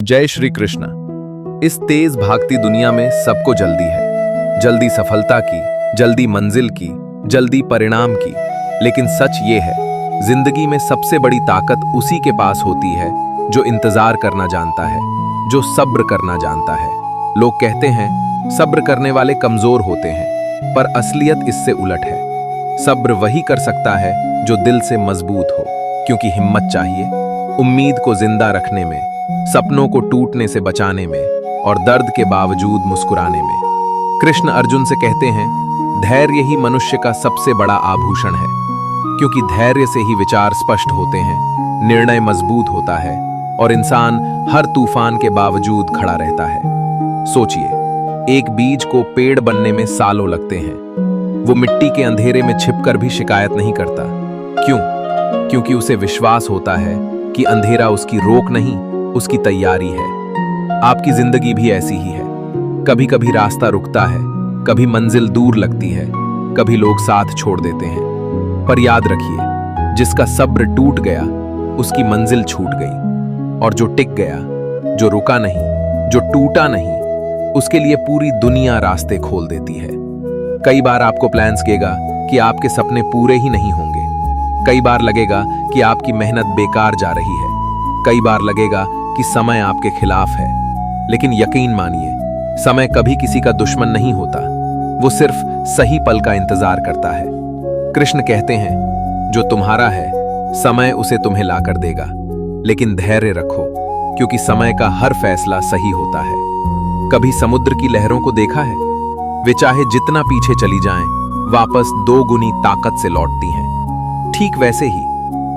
जय श्री कृष्ण। इस तेज भागती दुनिया में सबको जल्दी है, जल्दी सफलता की, जल्दी मंजिल की, जल्दी परिणाम की। लेकिन सच ये है, जिंदगी में सबसे बड़ी ताकत उसी के पास होती है जो इंतजार करना जानता है, जो सब्र करना जानता है। लोग कहते हैं सब्र करने वाले कमजोर होते हैं, पर असलियत इससे उलट है। सब्र वही कर सकता है जो दिल से मजबूत हो, क्योंकि हिम्मत चाहिए उम्मीद को जिंदा रखने में, सपनों को टूटने से बचाने में और दर्द के बावजूद मुस्कुराने में। कृष्ण अर्जुन से कहते हैं, धैर्य ही मनुष्य का सबसे बड़ा आभूषण है, क्योंकि धैर्य से ही विचार स्पष्ट होते हैं, निर्णय मजबूत होता है और इंसान हर तूफान के बावजूद खड़ा रहता है। सोचिए, एक बीज को पेड़ बनने में सालों लगते हैं। वो मिट्टी के अंधेरे में छिपकर भी शिकायत नहीं करता। क्यों? क्योंकि उसे विश्वास होता है कि अंधेरा उसकी रोक नहीं, उसकी तैयारी है। आपकी जिंदगी भी ऐसी ही है। कभी कभी रास्ता रुकता है, कभी मंजिल दूर लगती है, कभी लोग साथ छोड़ देते हैं। पर याद रखिए, जिसका सब्र टूट गया उसकी मंजिल छूट गई, और जो टिक गया, जो रुका नहीं, जो टूटा नहीं, उसके लिए पूरी दुनिया रास्ते खोल देती है। कई बार आपको प्लान्स लगेगा कि आपके सपने पूरे ही नहीं होंगे। कई बार लगेगा कि आपकी मेहनत बेकार जा रही है। कई बार लगेगा कि समय आपके खिलाफ है। लेकिन यकीन मानिए, समय कभी किसी का दुश्मन नहीं होता। वो सिर्फ सही पल का इंतजार करता है। कृष्ण कहते हैं, जो तुम्हारा है समय उसे तुम्हें लाकर देगा, लेकिन धैर्य रखो, क्योंकि समय का हर फैसला सही होता है। कभी समुद्र की लहरों को देखा है? वे चाहे जितना पीछे चली जाएं, वापस 2 गुनी ताकत से लौटती हैं। ठीक वैसे ही,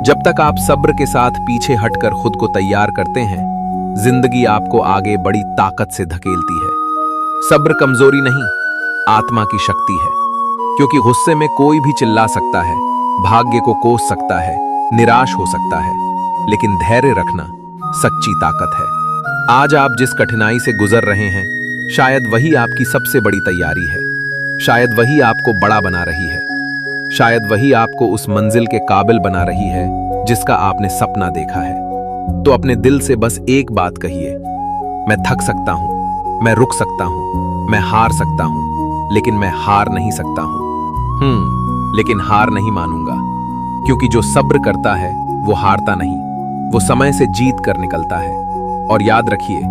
जब तक आप सब्र के साथ पीछे हटकर खुद को तैयार करते हैं, जिंदगी आपको आगे बड़ी ताकत से धकेलती है। सब्र कमजोरी नहीं, आत्मा की शक्ति है, क्योंकि गुस्से में कोई भी चिल्ला सकता है, भाग्य को कोस सकता है, निराश हो सकता है, लेकिन धैर्य रखना सच्ची ताकत है। आज आप जिस कठिनाई से गुजर रहे हैं, शायद वही आपकी सबसे बड़ी तैयारी है। शायद वही आपको बड़ा बना रही है। शायद वही आपको उस मंजिल के काबिल बना रही है जिसका आपने सपना देखा है। तो अपने दिल से बस एक बात कहिए, मैं थक सकता हूं, मैं रुक सकता हूं, मैं हार सकता हूं, लेकिन मैं हार नहीं सकता हूं। लेकिन हार नहीं मानूंगा, क्योंकि जो सब्र करता है वो हारता नहीं, वो समय से जीत कर निकलता है। और याद रखिए,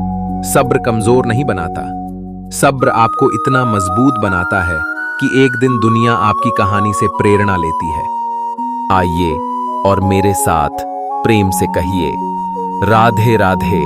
सब्र कमजोर नहीं बनाता, सब्र आपको इतना मजबूत बनाता है कि एक दिन दुनिया आपकी कहानी से प्रेरणा लेती है। आइए और मेरे साथ प्रेम से कहिए, राधे राधे।